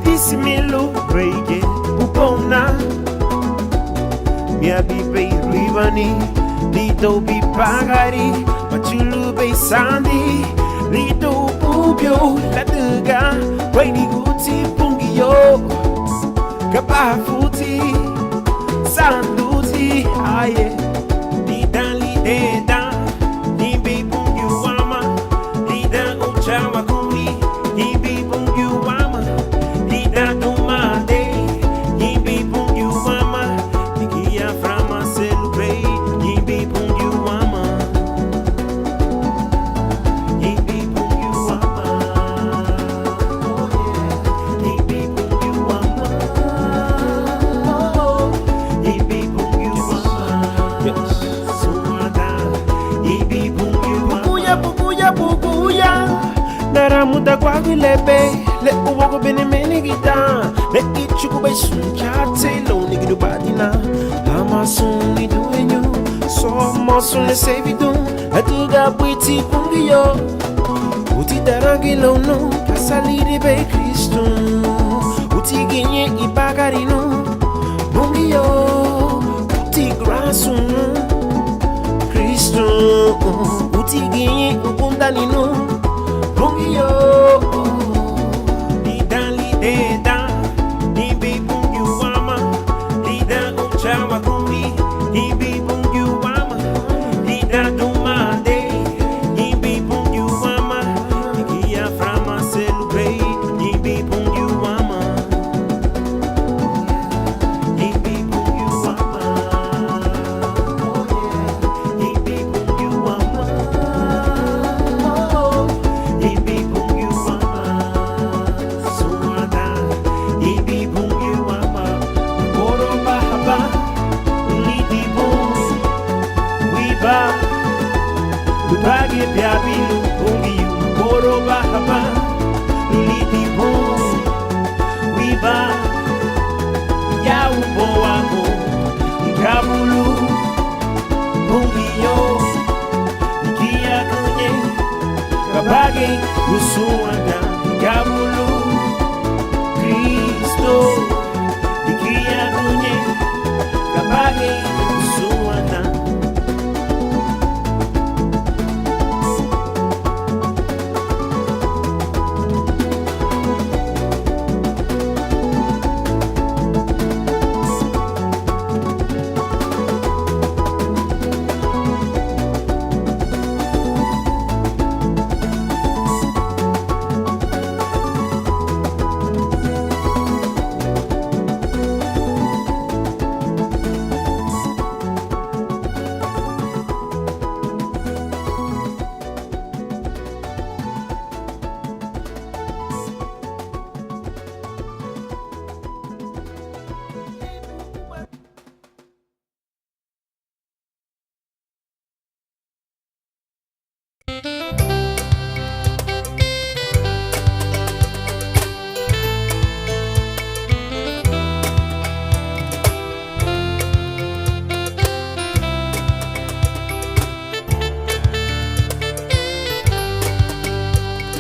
Disimilu brege upona Mia bibe ribani Lito bi pagari Machulu be sandi Lito ubyo Latuga Waini guti pungiyo Kapafuti Sanduti Aye Lidan lideda Nimbi pungiyo wama Lidan uchawa kumi Nimbi pungiyo wama Lidan dumade Nimbi pungiyo wama Nikia frama celebrate Nimbi pungiyo wama Nimbi pungiyo wama Nimbi pungiyo wama Nimbi pungiyo wama Sumada Nimbi pungiyo wama Bukuya Nara muda kwa gilebe Le uwogo bene meni gita Le ichuku bai sunchate Lo nigidu badina Ama suni duenyo So mosun le sevidun Atuga buiti pungiyo Uti darangi lo no Kasaliri be Kristo Uti genye ibagarino Pungiyo Uti grasunu Kristo Uti genye upundanino Pungiyo Lidan lideda Nimbi pungiyo wama Lidan uchawa kumi Nimbi pungiyo wama Lidan dumade Nimbi pungiyo wama Nikia frama celebrate Nimbi pungiyo wama Nimbi pungiyo wama Nimbi pungiyo wama Nimbi pungiyo wama Sumada Nimbi pungiyo wama Moro bahaba Lidi bung Wiba Lupage biabilu pungiyo Moro bahaba Lidi bung Wiba Ya ubo wako Ikabulu Pungiyo Nikia kunye Kabage usuanga Ikabulu Kristo Nikia kunye Kabage usuanga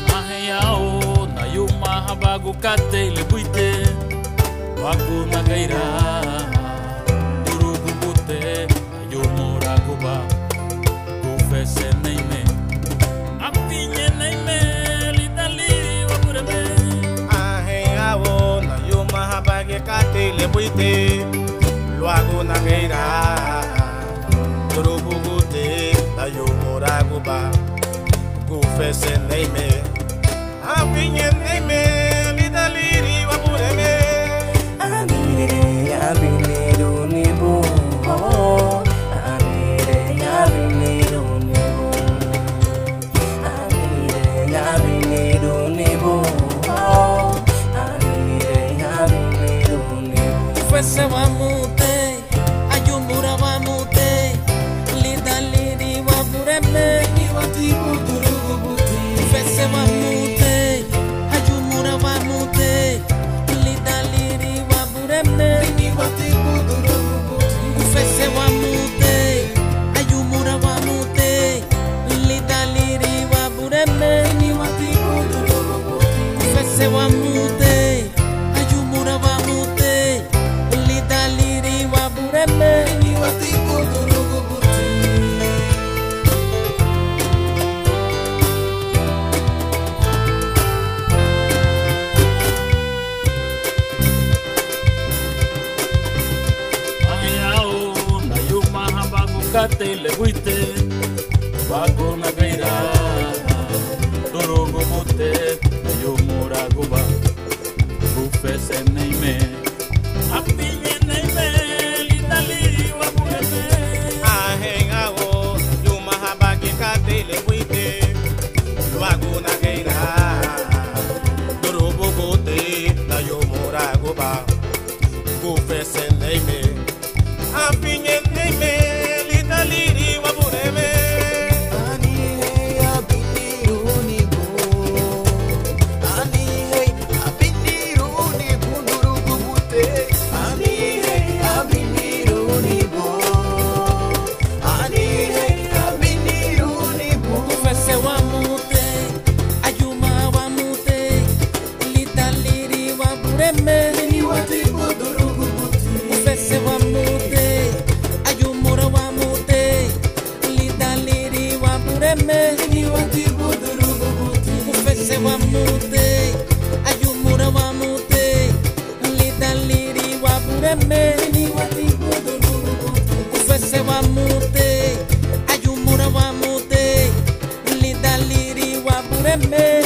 Maheyao na yuma habagu kate lebuite Wagu nagaira Urugu bute Ayumura guba Gufese neime Afinye neime Lidali wabureme Ahengao na yuma habage kate lebuite Luago na geira Turubugute na yumura guba Gufese neime Afinye neime Lidali wabureme Abine dunibu Fese wamute Ayumura wamute Lidali wabureme Fese wamute Ayumura wamute Lidali wabureme Fese wamute Ayumura wamute Lidali wabureme Fese wamute kate le buite Wako na gaira Dorogo bote Yo muraguba Bufese neime Apinye neime Litali wabuleme Ahengawo, Yuma Habaki Katele Wite, Waguna Gaira, Dorobo Gote, Nayomora Goba, Gufese Name, Apinye Name, Litali Wabuleme. Ufese wa mute, ayuma wa mute, lidaliri wa bureme. Ufese wa mute, ayumura wa mute, lidaliri wa bureme. Ufese wa mute, ayumura wa mute, lidaliri wa bureme. Ufese wa mute, ayumura wa mute, lidaliri wa bureme.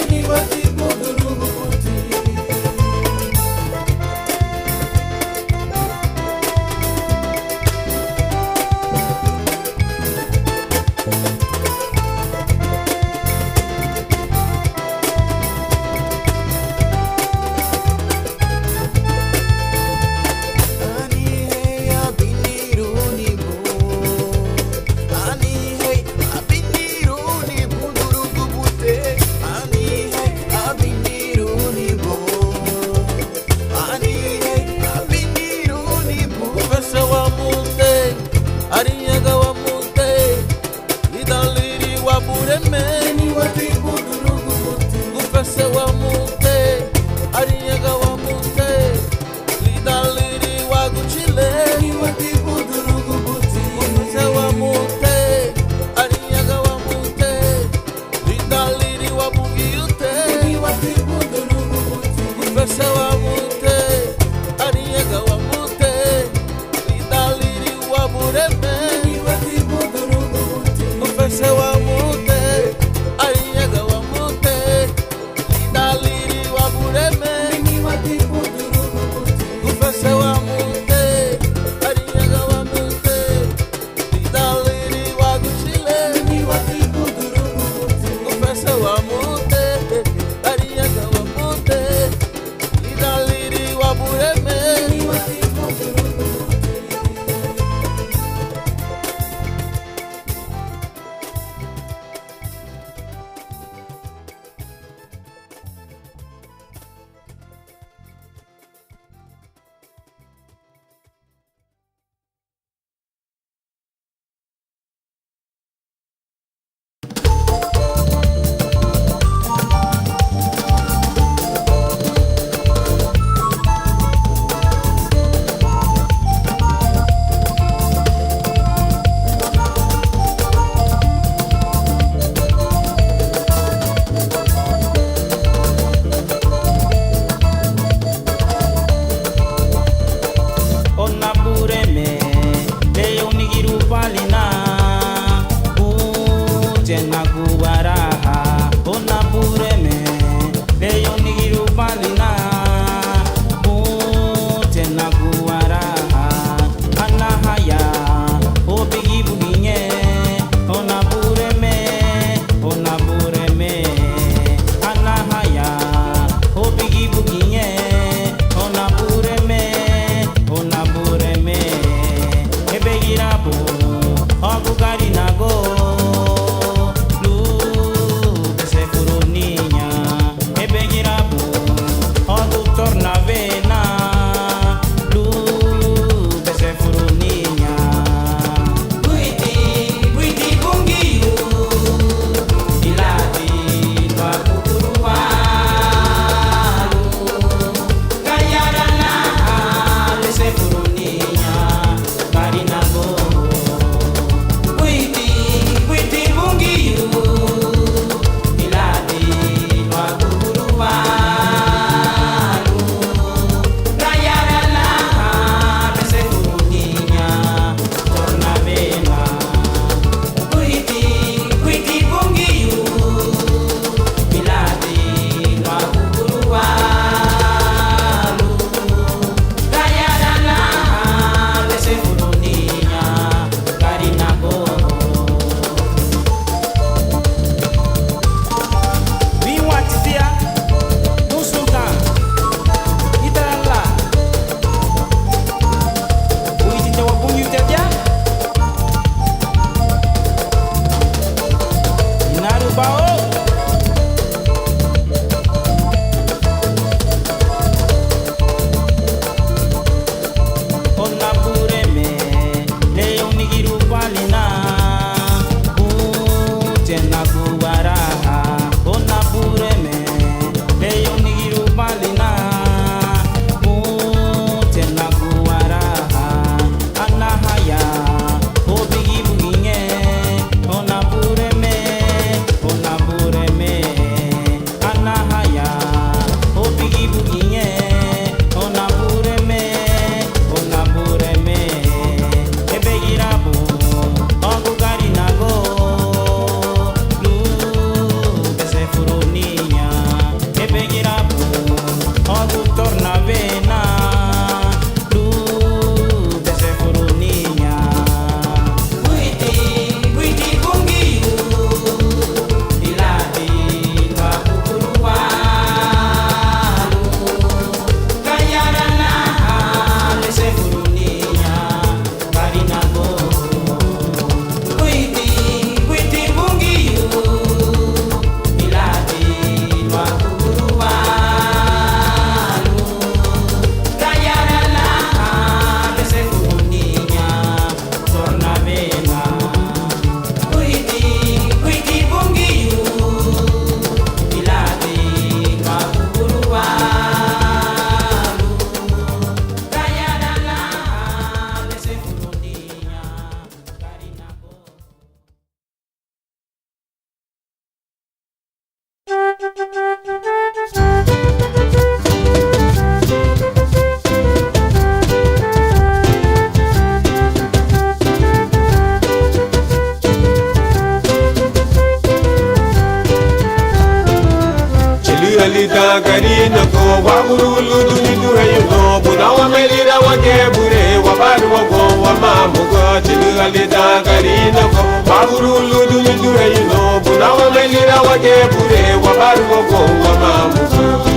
da garina go wa urulu duni du hayno bunawa melira wa gebure wa baru wa go wa mamu go chili da garina go wa urulu duni du hayno bunawa melira wa gebure wa baru wa go wa mamu go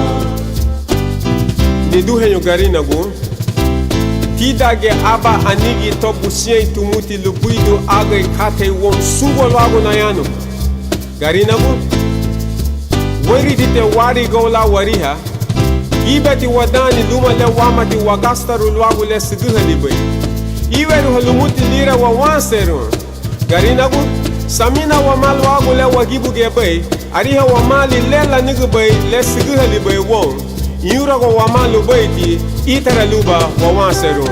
ni du hayo garina go tidage aba anigi to busien tumuti lupuido age kate won sugo lago nayano garina go wari dite wari gola wariha ibeti wadani luma le wamati wagastaru lwagu le siduha libai iweru halumuti lira wa wanseru garina gu samina wa mal wagu le wagibu gebai ariha wa mali lela nigubai le siduha libai won yura go wa malu baiti itara luba wa wanseru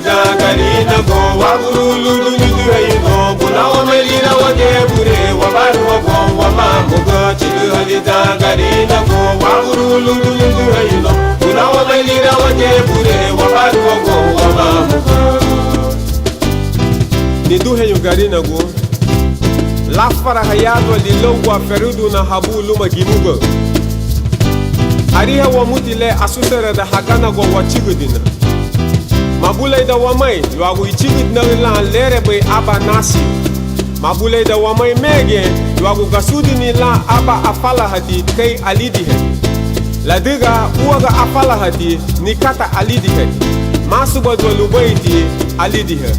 da garina go wa urulu duni du hayno bunawa melira wa gebure wa baru wa go wa mamu go chili da garina go wa urulu duni du hayno bunawa melira wa gebure wa baru wa go wa mamu go ni du hayo garina go la fara hayado lilowa ferudu na habulu magimugo ariha wa mutile asusera da hagana go wa chigudina mabulay da wamay lwagu ichigit na la lere bay aba nasi mabulay da wamay mege lwagu gasudi ni la aba afala hadi kay alidi he la diga uwaga afala hadi ni kata alidi he masu badwalu bayti alidi he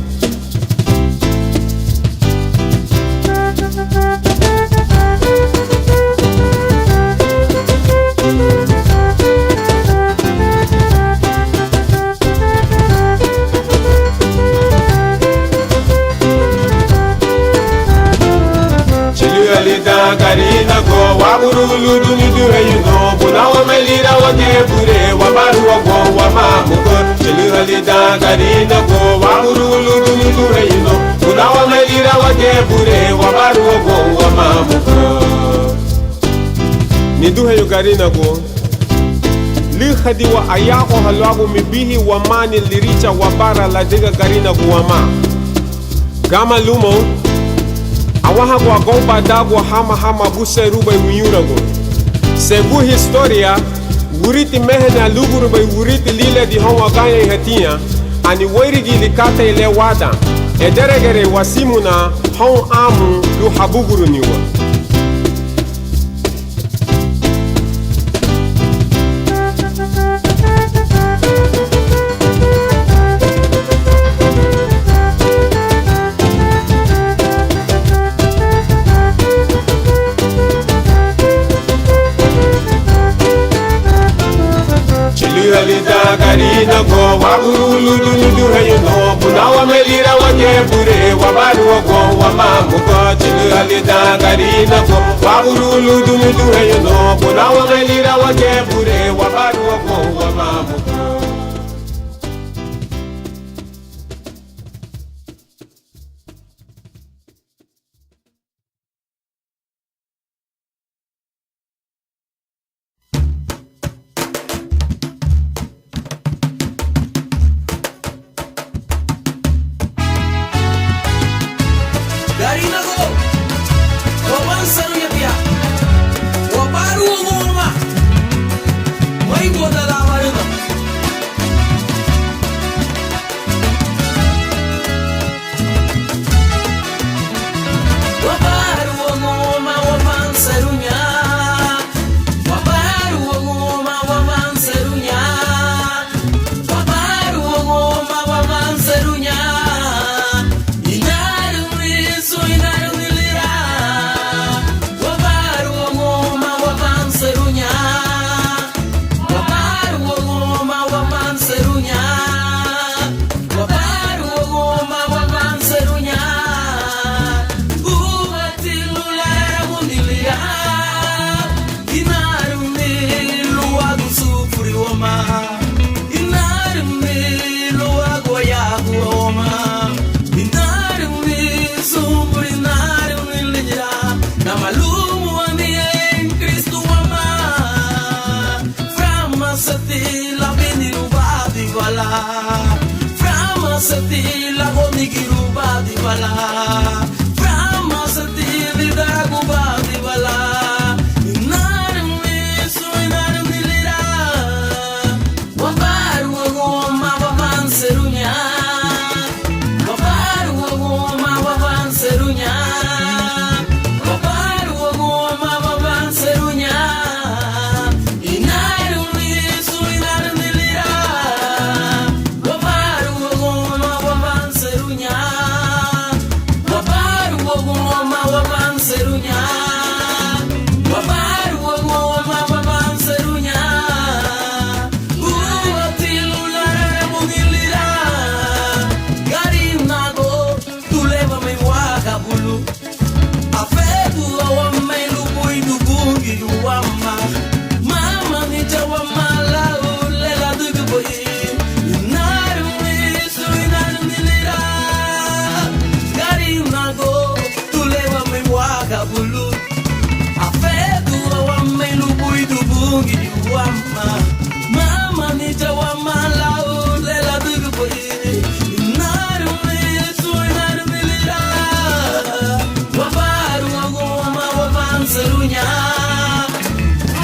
da garina go wa urulu duni du hayno bunawa melira wa gebure wa baru wa go wa mamu go chili da garina go wa urulu duni du hayno bunawa melira wa gebure wa baru wa go wa mamu go ni du hayo garina go li khadi wa ayaqo halwagu mibihi wa mani liricha wa bara la diga garina go wa ma gama lumo awaha gwa gomba dagwa hama buse rubai winyurago sebu historia wuriti mehena luguru bai wuriti lile di honwa ganya hatia ani wairigi likata ile wada ederegere wasimuna hon amu lu habuguru niwa da garina go wa urulu duni du hayno bunawa melira wa gebure wa baru wa go wa mamu go chili da garina go wa urulu duni du hayno bunawa melira wa gebure wa baru wa go wa mamu go Garina go, romansa no yapia, wabaru ngoma, mai goda bala Frama sati lago nigiruba di bala Frama sati lidaguba di bala Inarim lisu inarim dilira Wabaru wagoma waban serunya Wabaru wagoma waban serunya Wabaru wagoma waban serunya Inarim lisu inarim dilira Wabaru wagoma waban serunya Wabaru wagoma waban serunya Wabaru wagoma waban serunya Uatilu lara mungilira Garim nago tuleva me waka bulu Afetu awame lupui dugungi uwama Mama ni jawama la ulela duguboyi Inaru isu inaru nilira Garim nago tuleva me waka bulu Afetu awame lupui dugungi uwama Mama ni jawama la ulela duguboyi Inaru isu inaru nilira Wabaru wagoma waban serunya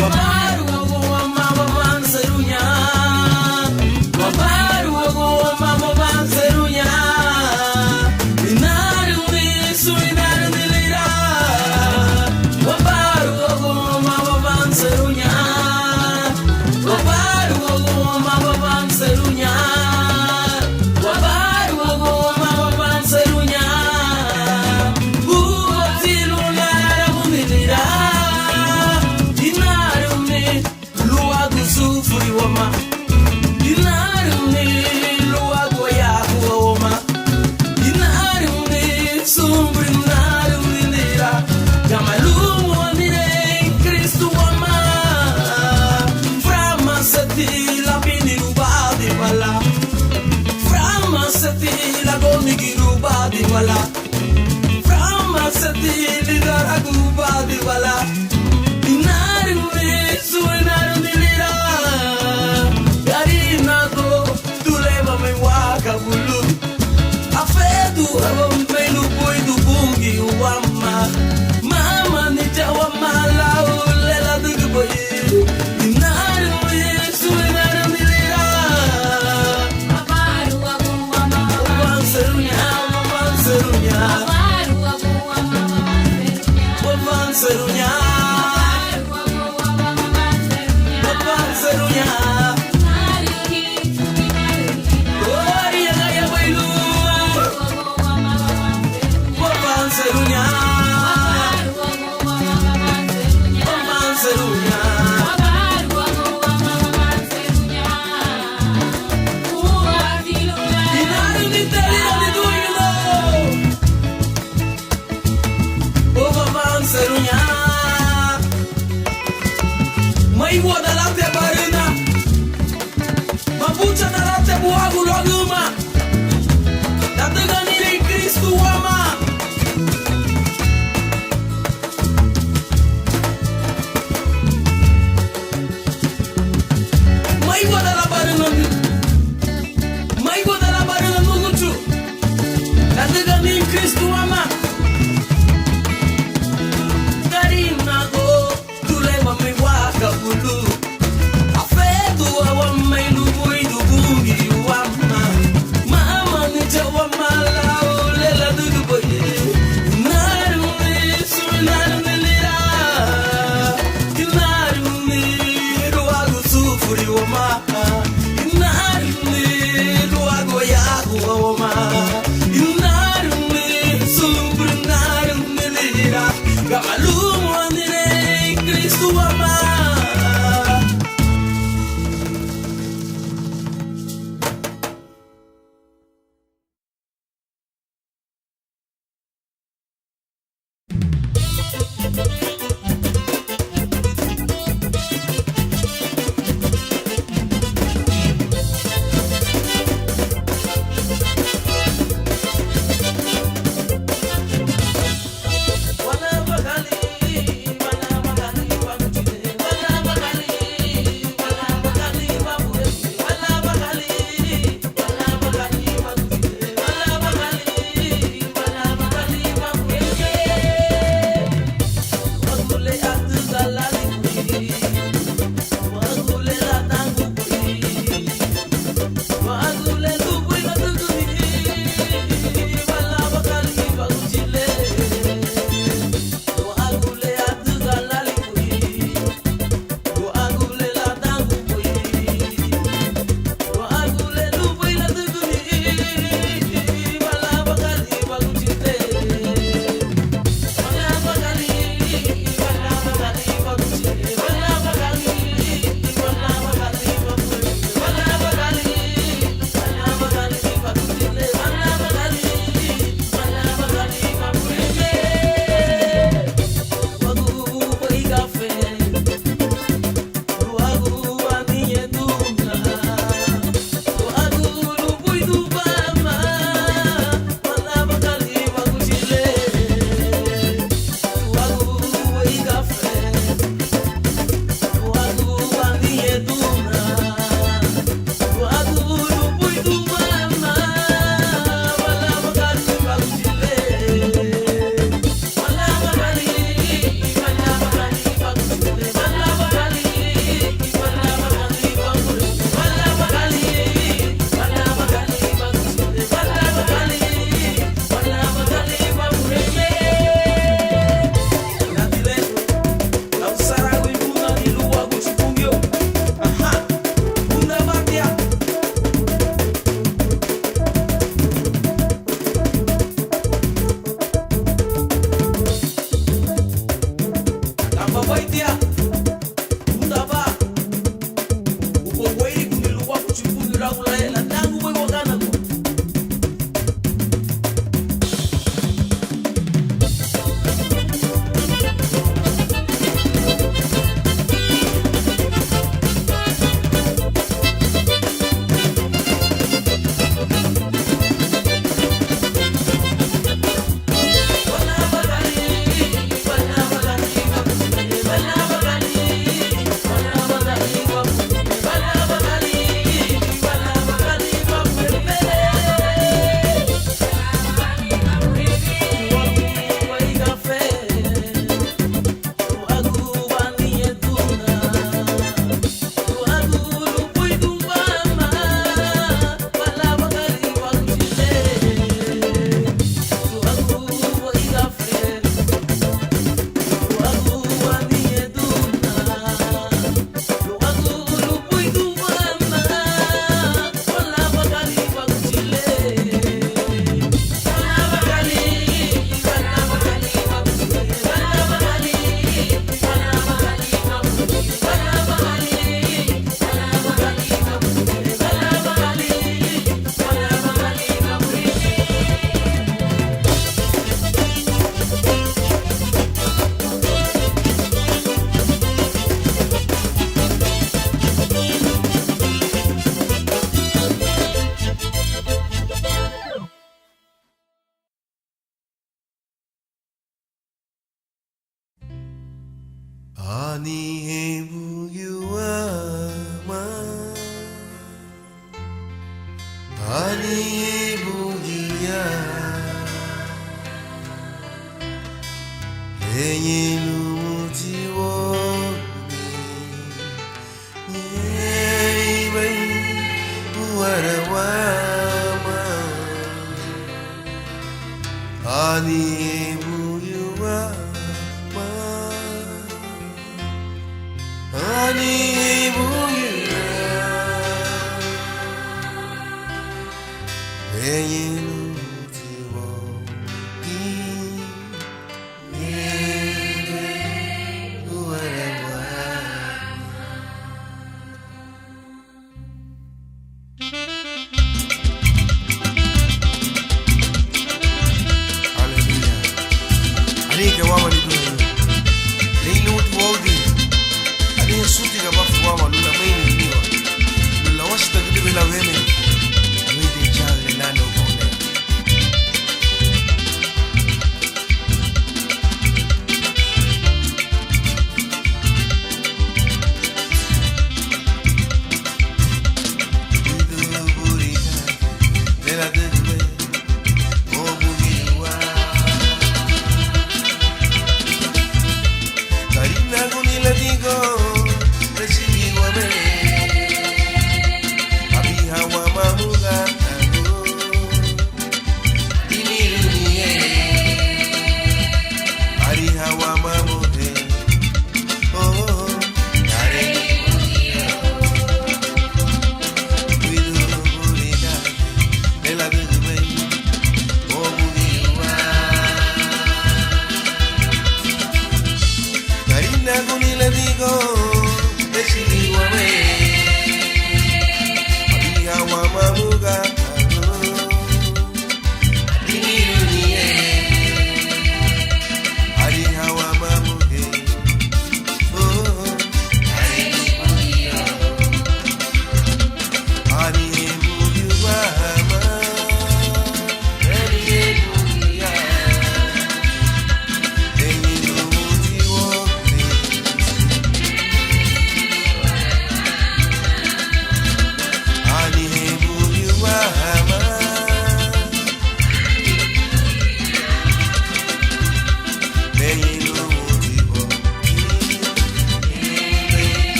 Wabaru wagoma waban serunya Wabaru wagoma waban serunya Inaru isu inaru nilira Wabaru wagoma waban serunya Wabaru wagoma waban serunya Wabaru wagoma waban serunya Uatilu lara munilira Inarume luagu sufuri wama Inarume luagu yaku wama Inarume sumbri narumilira Jamalumu amine Kristu wama Frama sati lapini rubadi wala Frama sati lagoni rubadi wala Frama sati lidaragu badi wala Inaru isu inaru nilira Gari nago tuleva me waka bulu Afedu awame lupui dugungi uwama Mama ni jawama la ulela duguboyi Inaru isu inaru nilira Wabaru wagoma Waban serunya, waban serunya Waban serunya Waban serunya Ori yang kaya bailu Waban serunya Waban serunya Inaru ni telira ni duino Waban serunya Mai woda late barina Mabucha na late buagu loguma Datagani ni Kristu wama Mai woda la barina Mai woda la barina mugutu Datagani ni Kristu wama Karim nago tuleva me waka bulu Afetu awame lupui dugungi wama Mama ni jawama la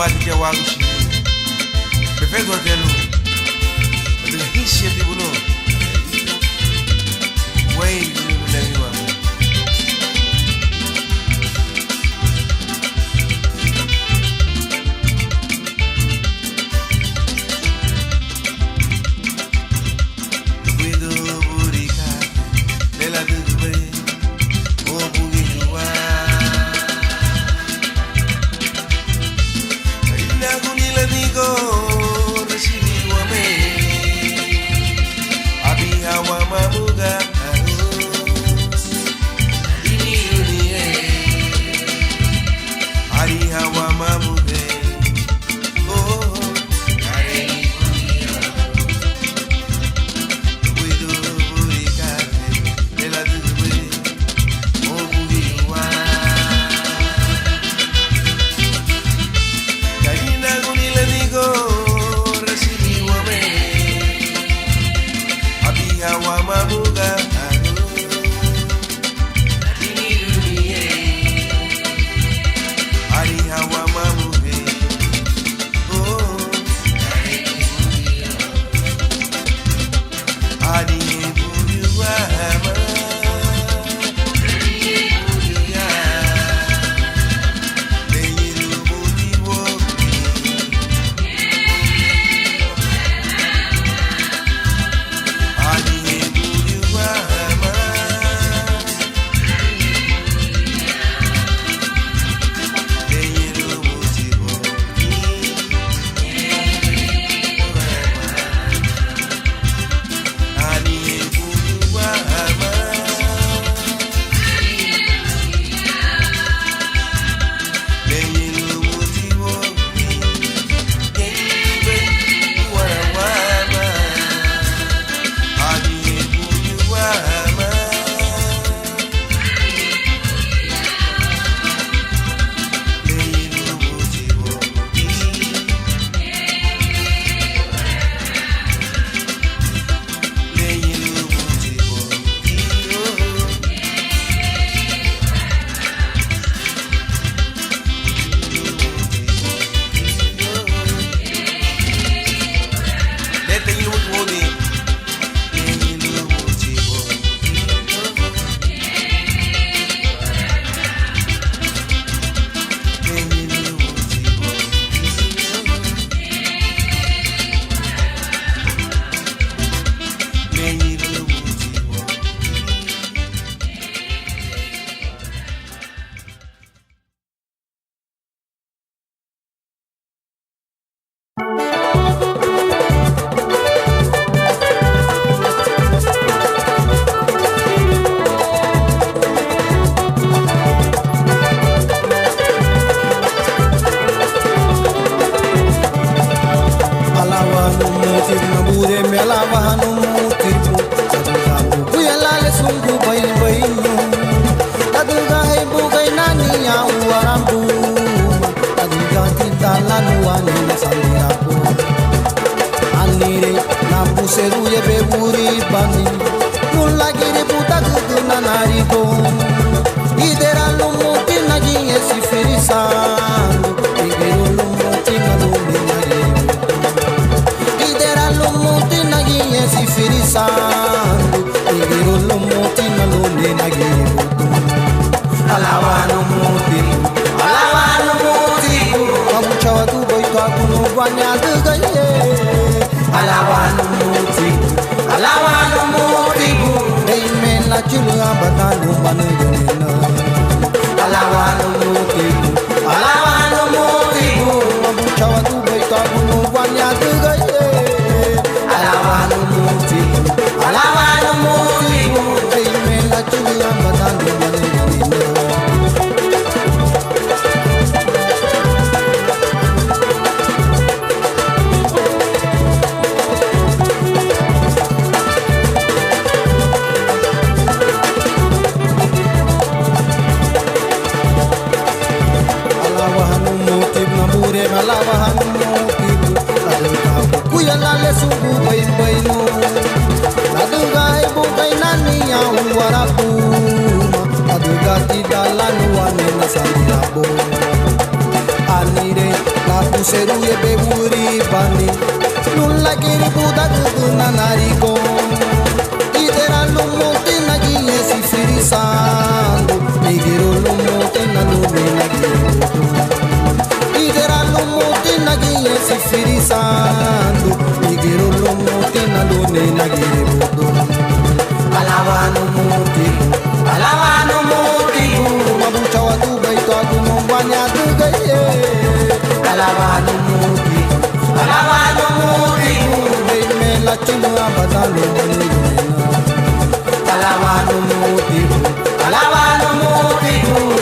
wadi ke wagu shi be fe do telu de hisse di bulo way ni le mi wa Aduga ti dalanu wa ni na sanirabo. Anire La puseru e pe uri bani Nulla kiri buda guduna nariko Idera lumote nagiye si firisando Nigiro lumote na lume nagiro Idera lumote nagiye si firisando Nigiro lumote na lume nagiro Alawano motivo Mabucha wa tubay to ako mong banya tugaye Alawano motivo Baby me la chulo abadalo Alawano motivo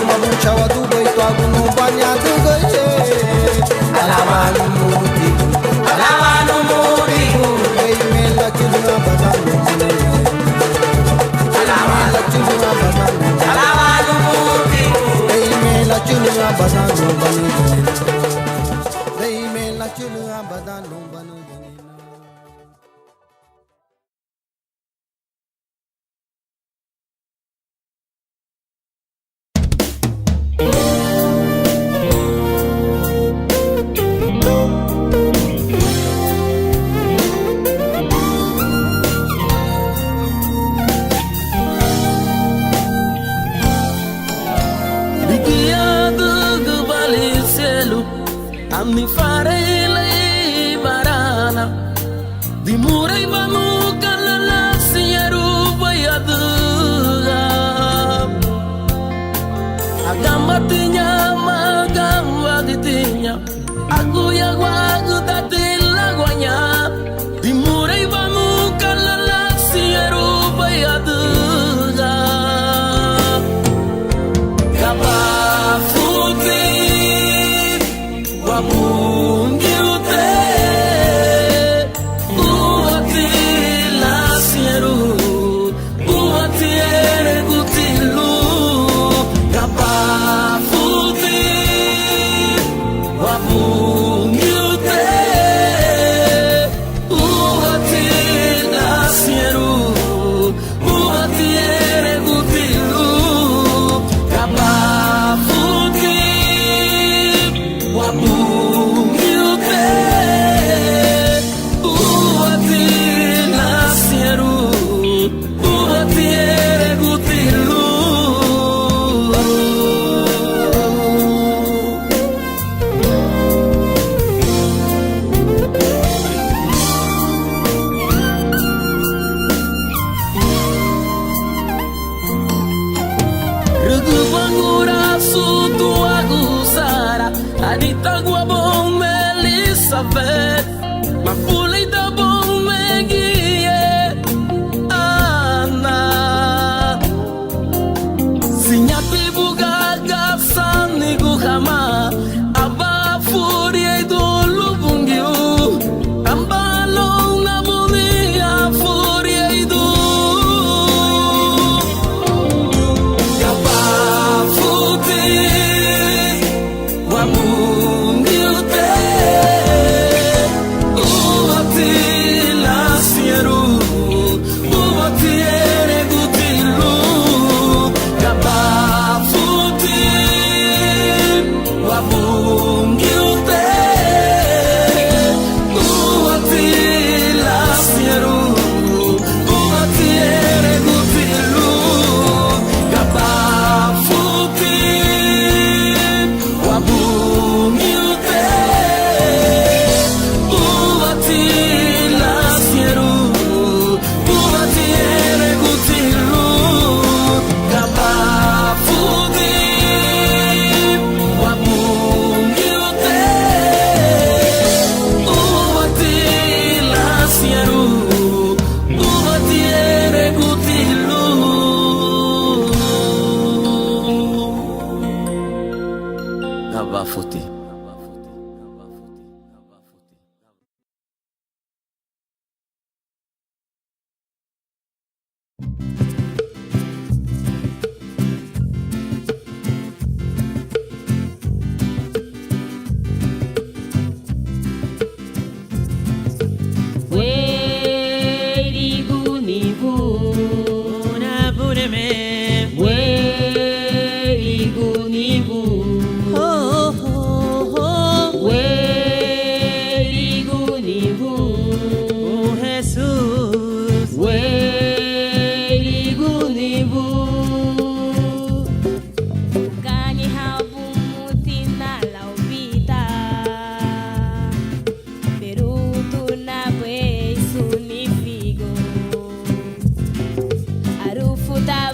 Mabucha wa tubay to ako mong banya tugaye Alawano motivo Baby me la chulo abadalo Ami farei lei barana Di murai banu kalala sieru bayadga Agam matinya magam wagitinya Aku ya wagu datila guanya Di murai banu kalala sieru bayadga Kapafuti Wabungiute Uati la sieru Uati ere gutilu Kapafuti Wabungiute Uati la sieru Uati ere gutilu Kapafuti Wabungiute Uati la sieru Uati ere gutilu Regu bangura sutu agusara Adita gua bom Elizabeth Mapulay da bom megie Ana Sinyati bugaga sani guhama Aba furia idolu bungiu Amba longa bunia furia idu Kapa futi Wabungiute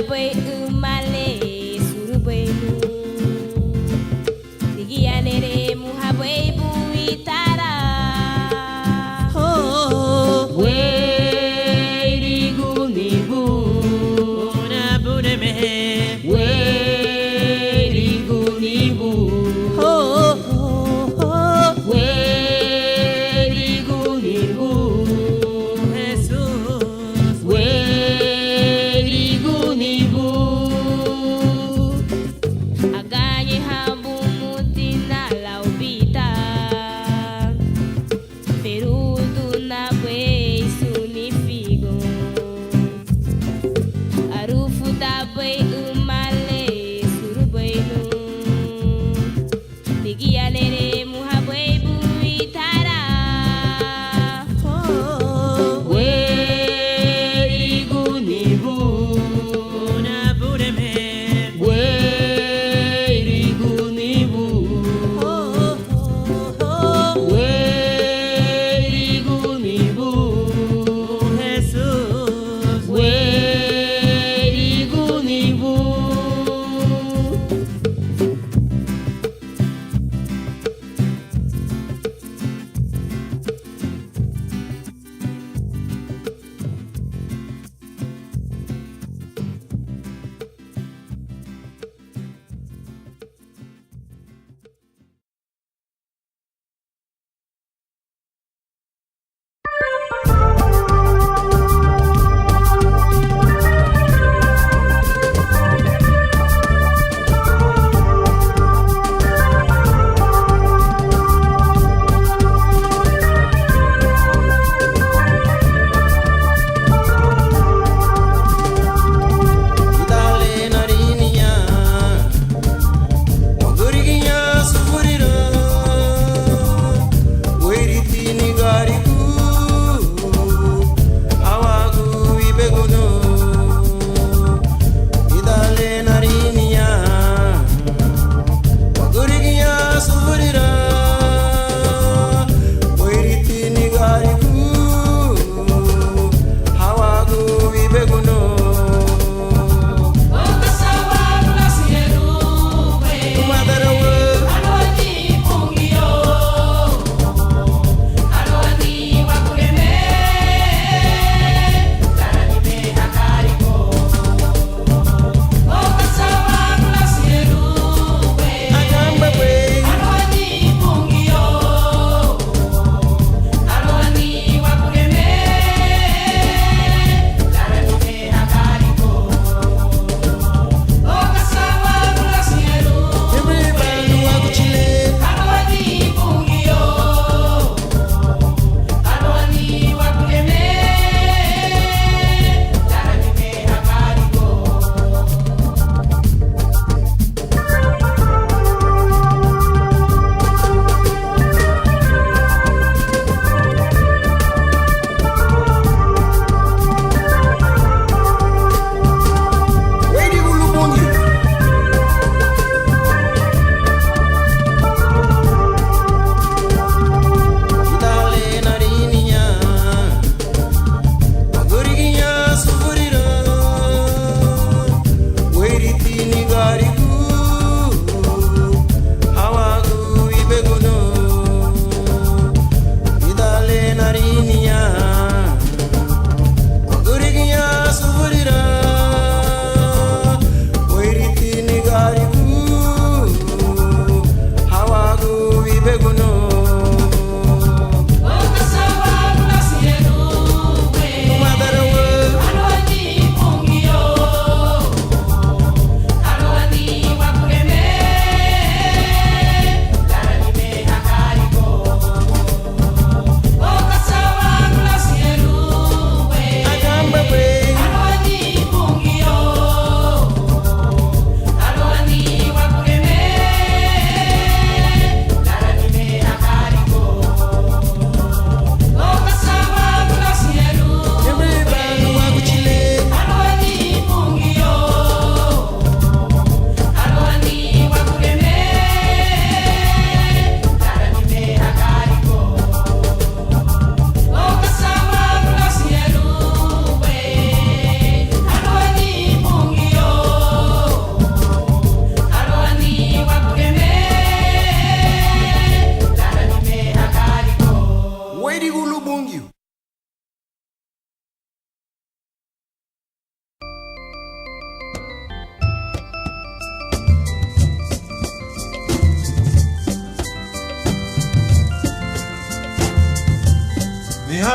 boi umale suru boi mu Digia nere muha boi bu itara Weirigu nigu Una bune mehe Weirigu nigu Weirigu nigu Jesus Weirigu nigu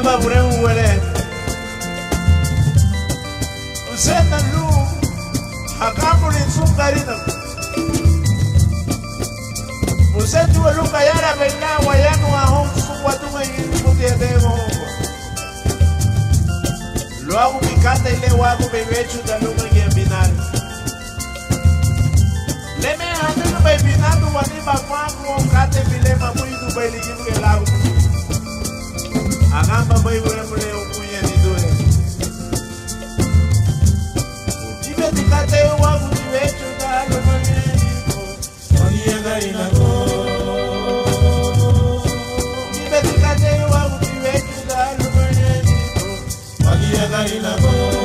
Agamba buremu wele Usena lu Hakambu linsungarina Usetu waluka yara beina wayanu wa hong sungwa tunga yinimuti ya demo Luagu mikata ile wagu bebechu da lunga yembinari Leme hanunu bebinatu wanima kwangu wakate bilema mwidu bailigimu ke lagu Agamba baibure mule ukunye nidue Ibe tikate wagu bebechu da lunga yembinari Wanienda inago Ibe tikate wagu bebechu da lunga yembinari Wanienda inago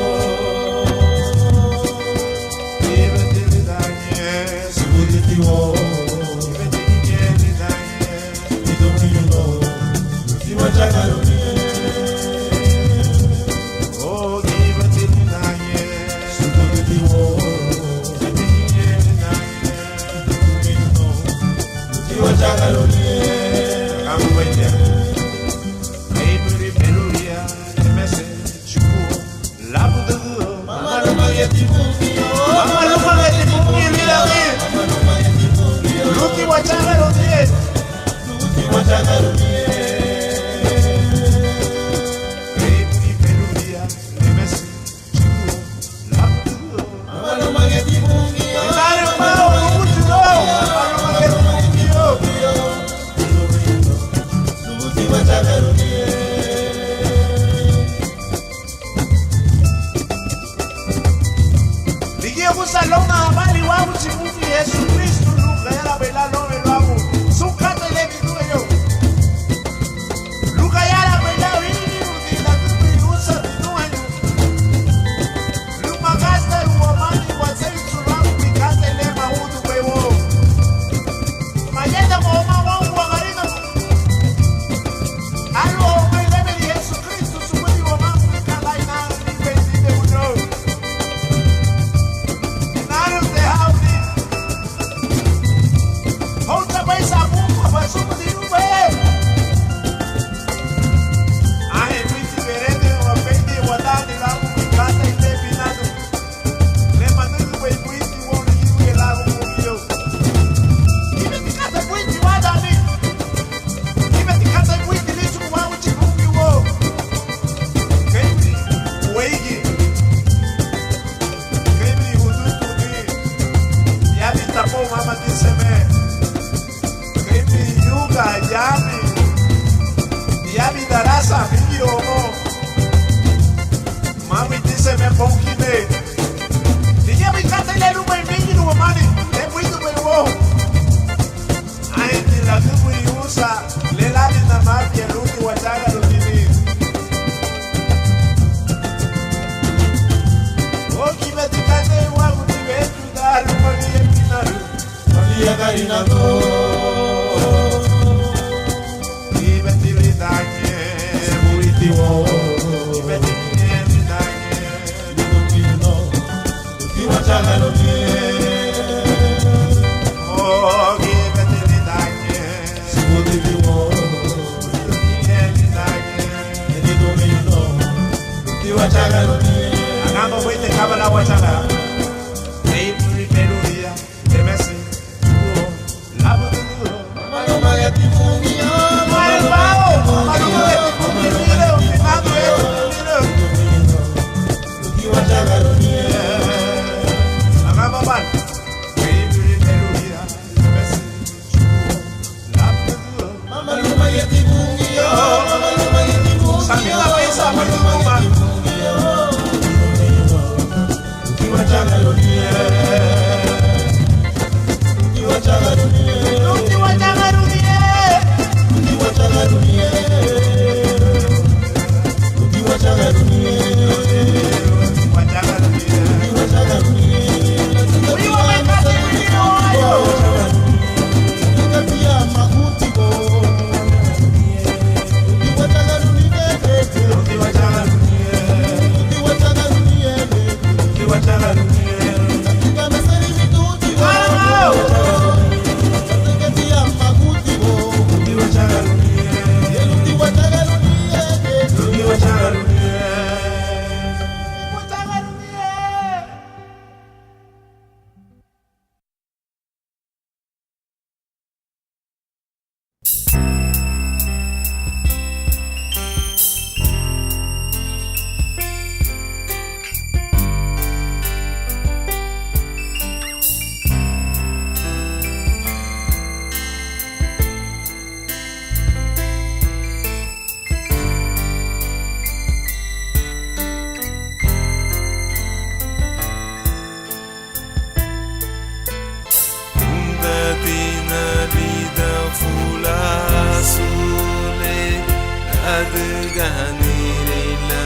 ganirela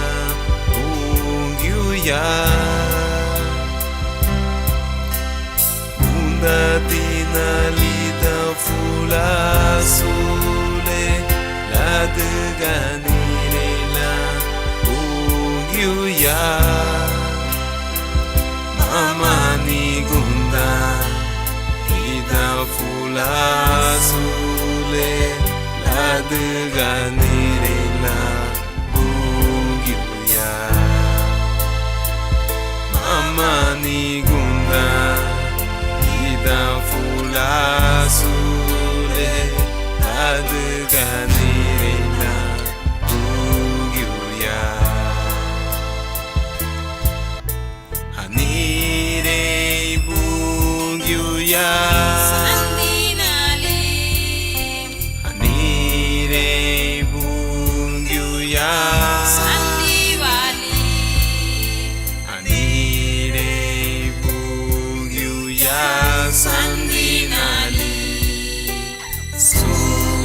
ungyuya Undatina lida fulasule la ganirela ungyuya Mama ni gunda lida fulasule la ganirela ungyuya Mama ni gunda lida fulasule la ganirela ungyuya Hanire bungyuya Hanire bungyuya Hanire bungyuya Sandinali Sulubafu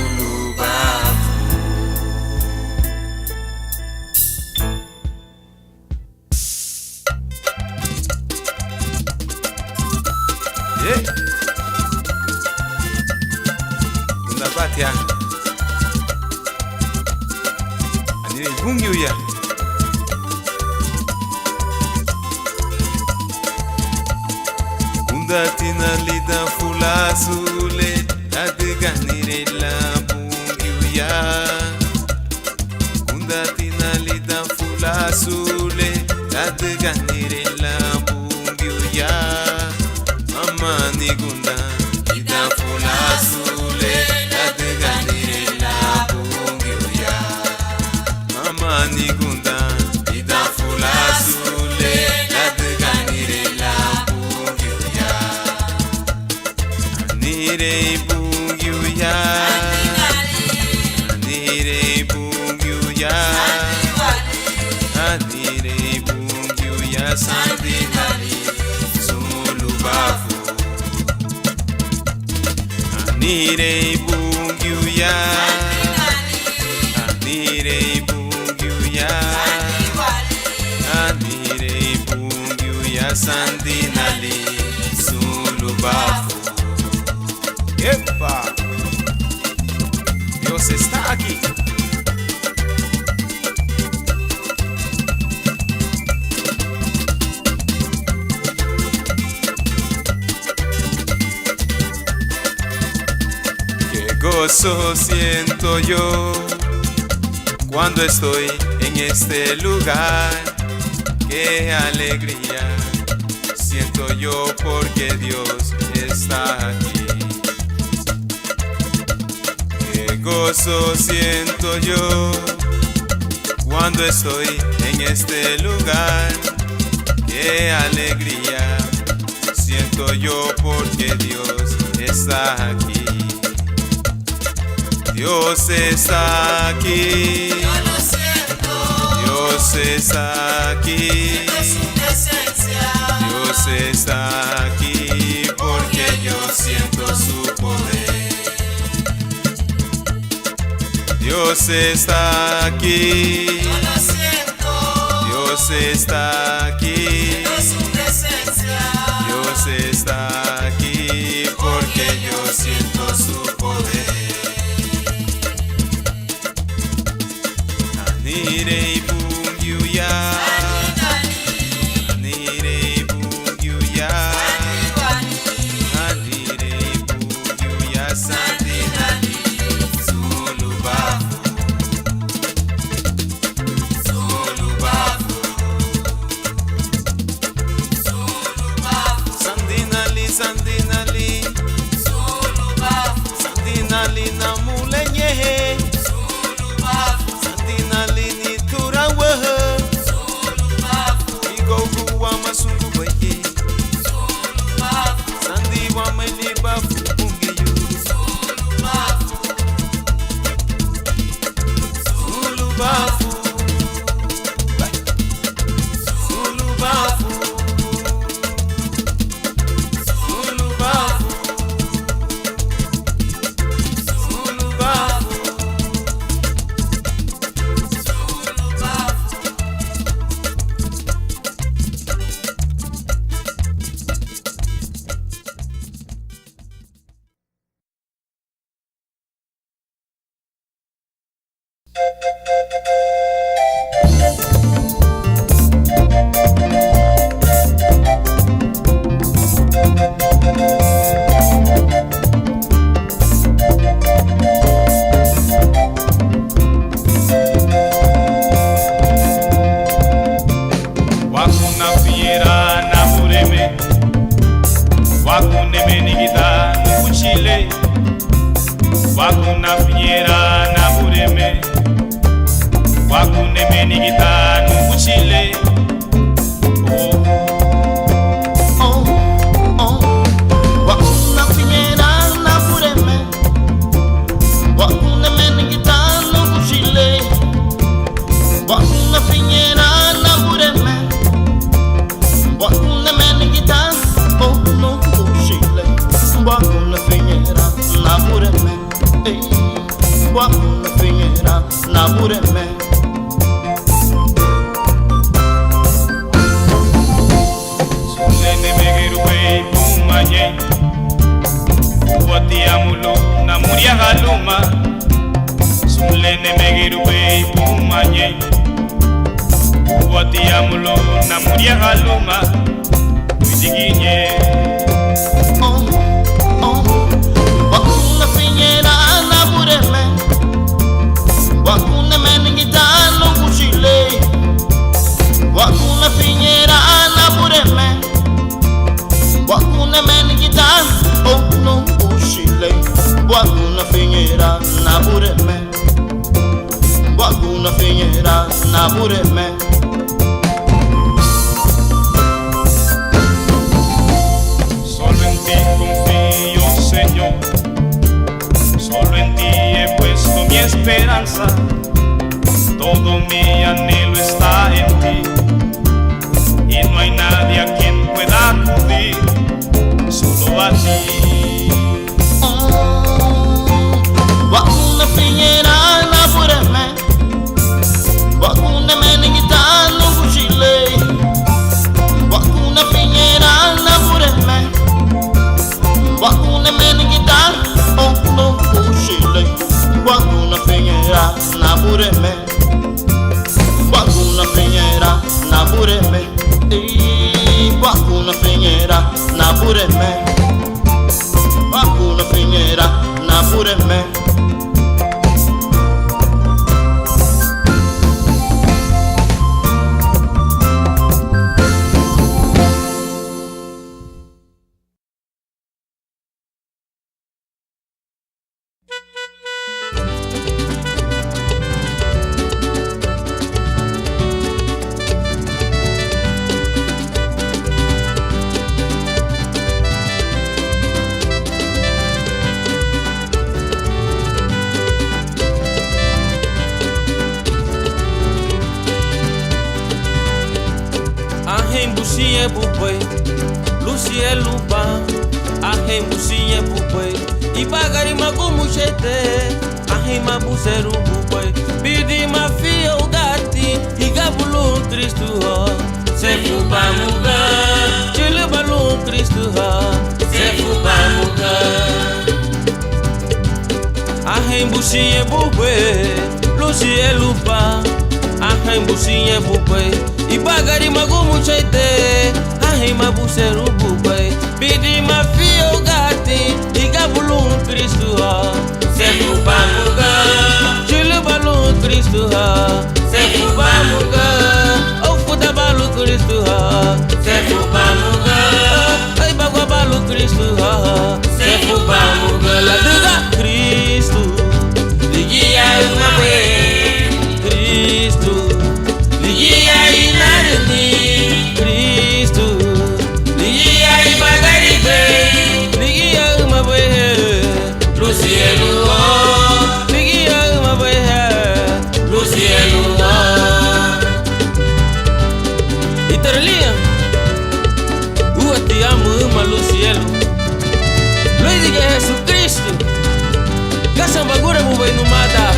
Undapatia Anire bungyuya Undatina lida fulasule la ganirela bungyuya Undatina lida fulasule la ganirela bungyuya Mama ni gunda lida fulasule la ganirela bungyuya Mama ni gunda lida fulasule la ganirela bungyuya Nire bungyuya Nire bungyuya Nire bungyuya Sandinali Sulubafu Nire bungyuya Nire bungyuya Nire bungyuya Sandinali Sulubafu ¡Epa! Dios está aquí. Qué gozo siento yo cuando estoy en este lugar. Qué alegría siento yo porque Dios está aquí. Qué gozo siento yo cuando estoy en este lugar. Qué alegría siento yo porque Dios está aquí. Dios está aquí. Yo lo siento. Dios está aquí. Siento su presencia. Dios está aquí porque yo siento su poder. Dios está aquí. Yo lo siento. Dios está aquí. Siento su presencia. Dios está aquí porque yo siento su poder. Anire bungyuya. Anire bungyuya. Anire bungyuya Sandinali Sulubafu. Sulubafu. wakune menigita nukuchile wakuna finyera na bureme wakune menigita nukuchile Todo mi anhelo está en ti y no hay nadie a quien pueda acudir, solo a ti. Wakuna finyera na bureme, wakuna meningita nukushile. Wakuna finyera na bureme, wakuna meningita nukushile. Wakuna finyera na bureme, wakuna finyera na bureme, wakuna finyera na bureme, wakuna finyera na bureme. Busiye bupwe, Lucie lupa, ahe busiye bupwe, ibagari magumu chete, ahe mabuseru bupwe, bidi mafia ugati, igabulu Kristu ho, sefu bamuga, chile balu Kristu ho, sefu bamuga, ahe busiye bupwe, Lucie lupa, ahe busiye bupwe. Ibagari magumu chaite, ahi mabuseru bupwe, bidi mafia ugati, igabulu Kristu ha, sefu bamuga, chile balu Kristu ha, sefu bamuga, ofuda balu Kristu ha, sefu bamuga, ay bagwa balu Kristu ha, sefu bamuga, la duga Kristu, ligia umawe, Kristu. Ligia inarni Kristu, ligia ibagaribe, ligia umabe, Lucielu ho, ligia umabe, Lucielu ho. Iterlia, te amo uma Lucielu. Luiz de Jesucristo, Gasambagura mubay numada,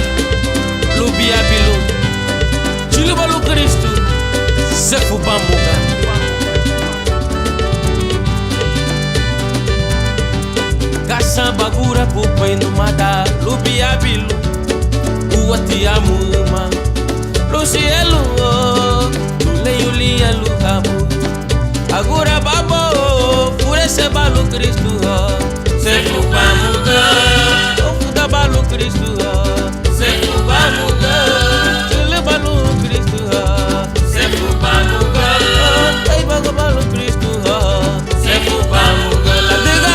Lubia bilu. Balu Kristu, sefu bamuga. Gasa bagura pupay numada, lubia bilu, uati amuma, Lucielu, tule yulia luhamu, agura babo, furese balu Kristu, sefu bamuga, ofuda balu Kristu, sefu bamuga, tule balu Kristu, sefu bamuga, ay bago balu Kristu, sefu bamuga, la diga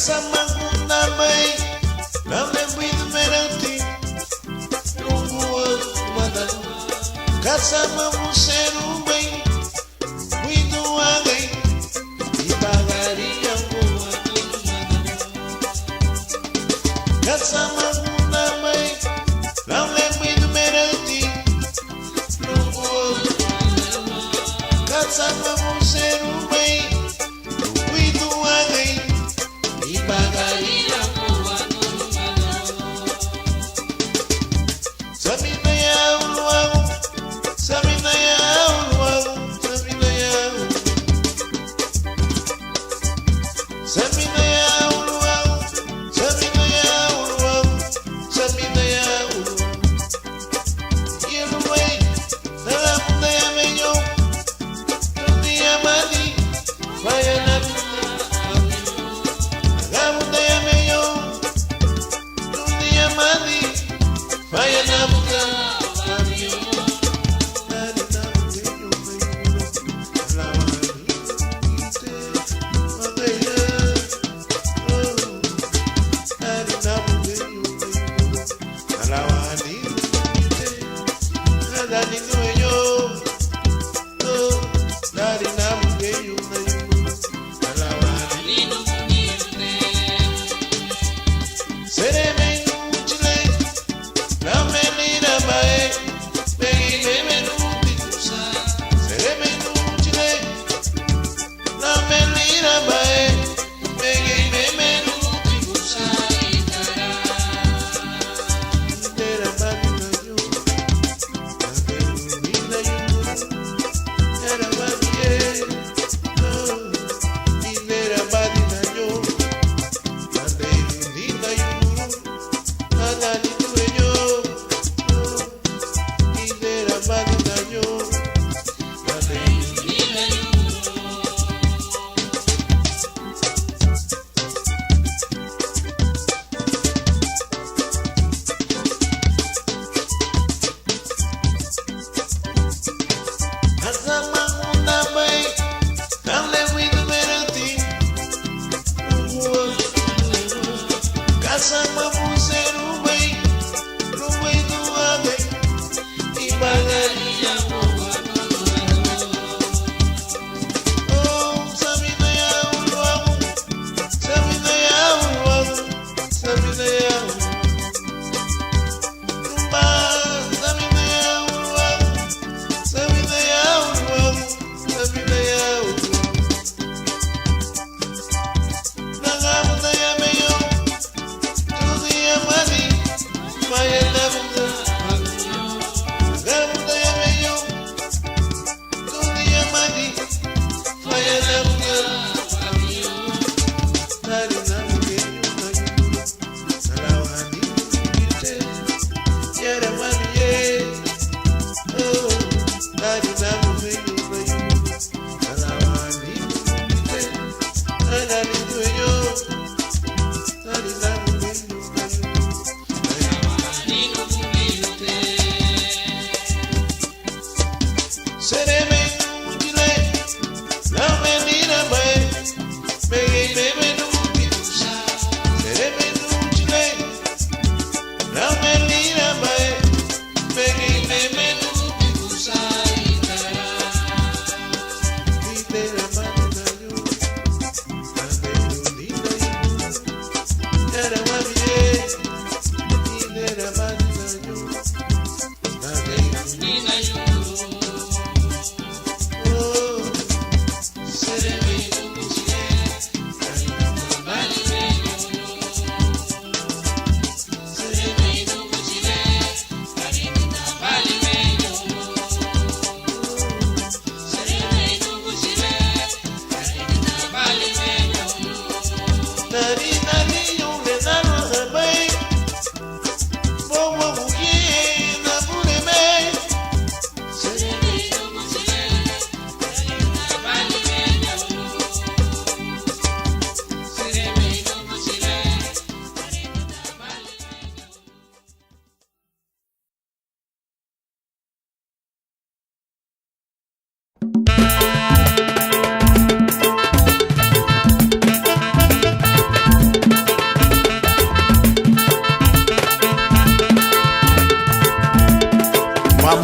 Kasama kunamai, lame with merati, madam. Kasama museru bem, muito alguém, e pagaria Kasama kunamai, lame with merati, Kasama museru bem, muito alguém, e pagaria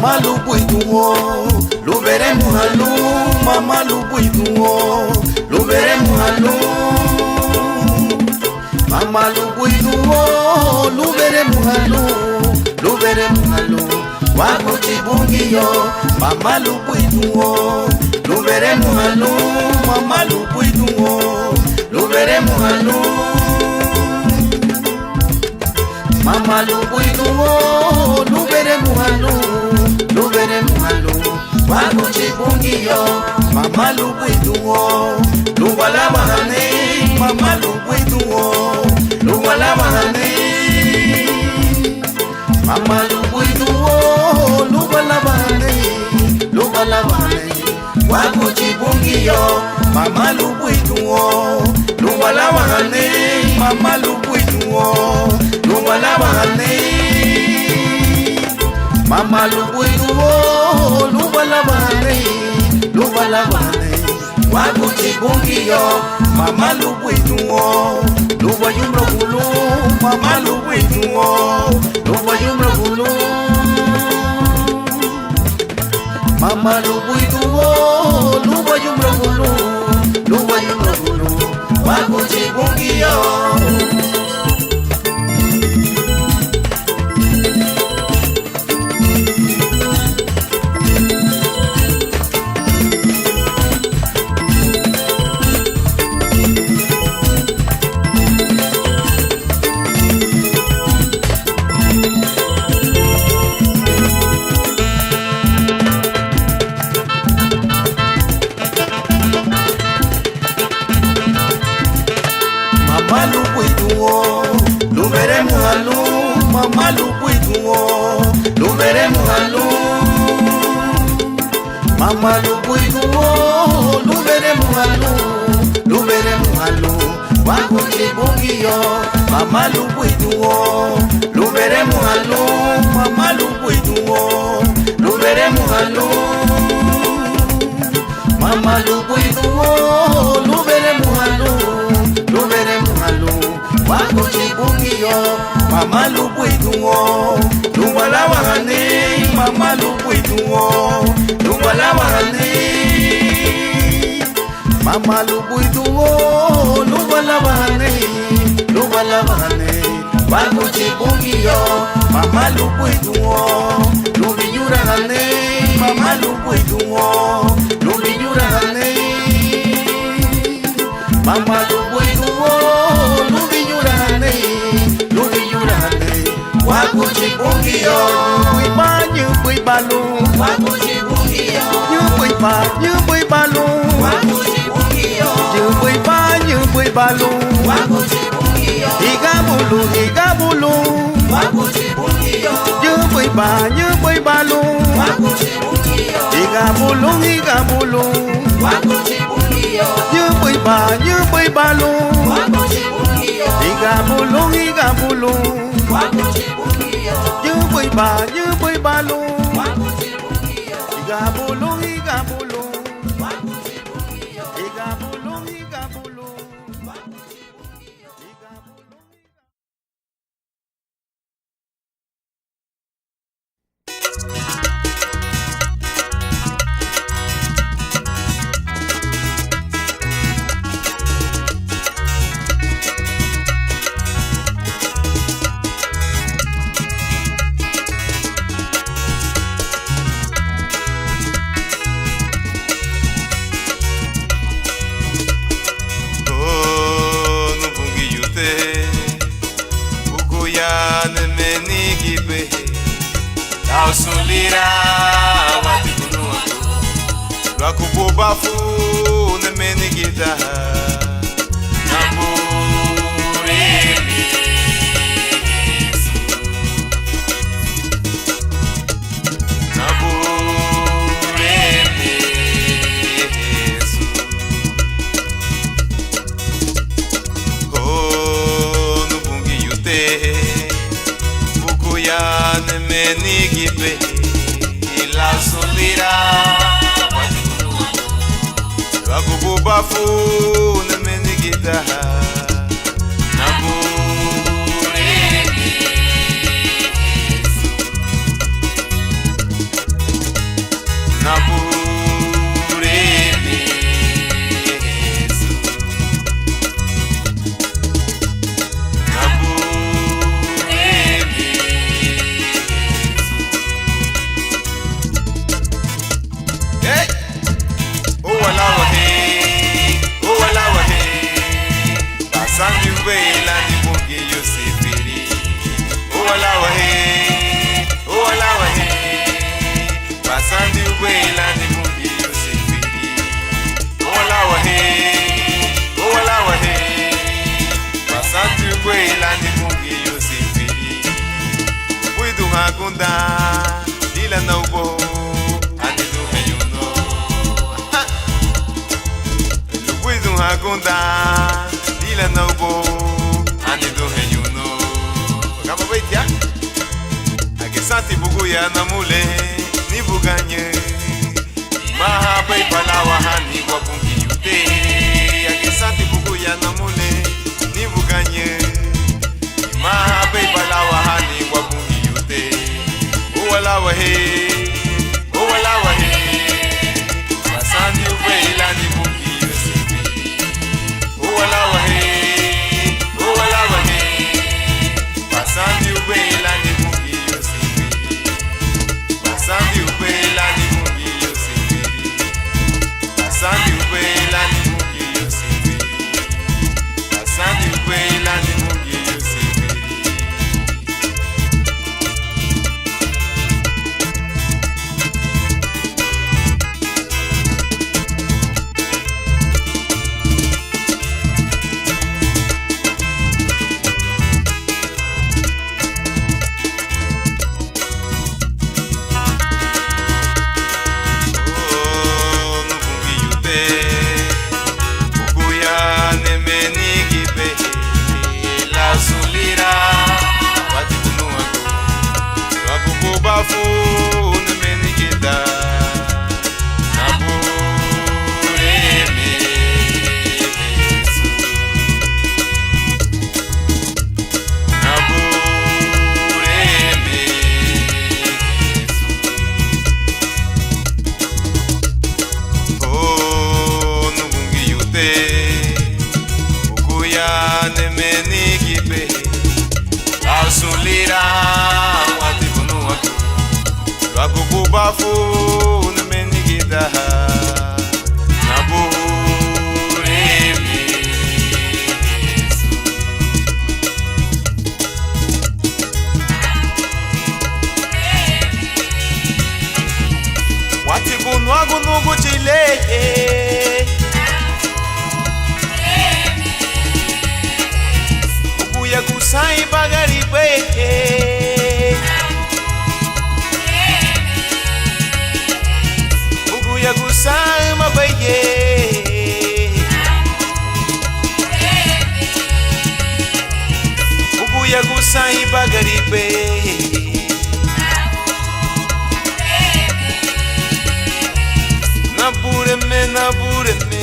mama lubuituo, lubere muhalu, mama lubuituo, lubere muhalu, mama lubuituo, lubere muhalu, lubere muhalu, wakuchibungio, mama lubuituo, lubere muhalu, mama lubuituo, lubere muhalu. Mama lubuituo, lubere muhalu, wakuchibungio, mama lubuituo, lubala mahane, mama lubuituo, lubala mahane, mama lubuituo, lubala mahane, wakuchibungio, mama lubuituo, lubala mahane, mama lubuituo. Lubala mahane, mama lubuituo, lubala mahane, wakuchibungio, mama lubuituo, lubayumro kulu, mama lubuituo, lubayumro kulu, mama lubuituo, lubayumro kulu, wakuchibungio. Mama lubuituo, lubere muhalu, mama lubuituo, lubere muhalu, mama lubuituo, lubere muhalu, wakuchibungio, mama lubuituo, lubere muhalu, mama lubuituo, lubere muhalu, mama lubuituo, lubere muhalu, wakuchibungio, mama lubuituo, lubala mahane, mama lubuituo, lubala mahane, mama lubuituo, lubala mahane, wakuchibungio, mama lubuituo, lubinyura hane, mama lubuituo, lubinyura hane, mama lubuituo, lubinyura hane, wakuchibungio, nyubuibalu, wakuchibungio, nyubuibalu, wakuchibungio, nyubuibalu, wakuchibungio, igabulu, wakuchibungio, nyubuibalu, wakuchibungio, igabulu, wakuchibungio, nyubuibalu, wakuchibungio, igabulu, wakuchibungio, nyubuibalu, wakuchibungio, igabulu, wakuchibungio, igabulu, wakuchibungio. Solira watikunu Lwakubobafu nemenigita Namburemi Oh nubungi yute Bukuya nemenigipe La solira Lwakubobafu nemenigita Buela ni bungi yo sifiri. Ola wahe, pasandi buela ni bungi yo sifiri. Ola wahe, pasandi buela ni bungi yo sifiri. Buidu hakunda, dila na ubo, andi do heyuno. Buidu hakunda, dila na ubo, andi do heyuno. Kama baitia, ake santi bugu ya namule ni buganye. Maha bai palawa hani wabungi yute. Ake santi bugu ya namule ni buganye. Maha bai palawa hani wabungi yute. Uwala wahe, pasandi uwela ni bungi yosifi. Uwala wahe, pasandi uwela ni bungi yosifi. Pasandi uwela ni bungi yosifi. Pasandi uwela ni bungi yosifi. Pasandi uwela ni bungi yosifi. Bafu na menigida na buremi wati bunwagu nugu chile ukuya kusai bagaribe ya kusai mabaye ugu ya kusai bagaribe na bure me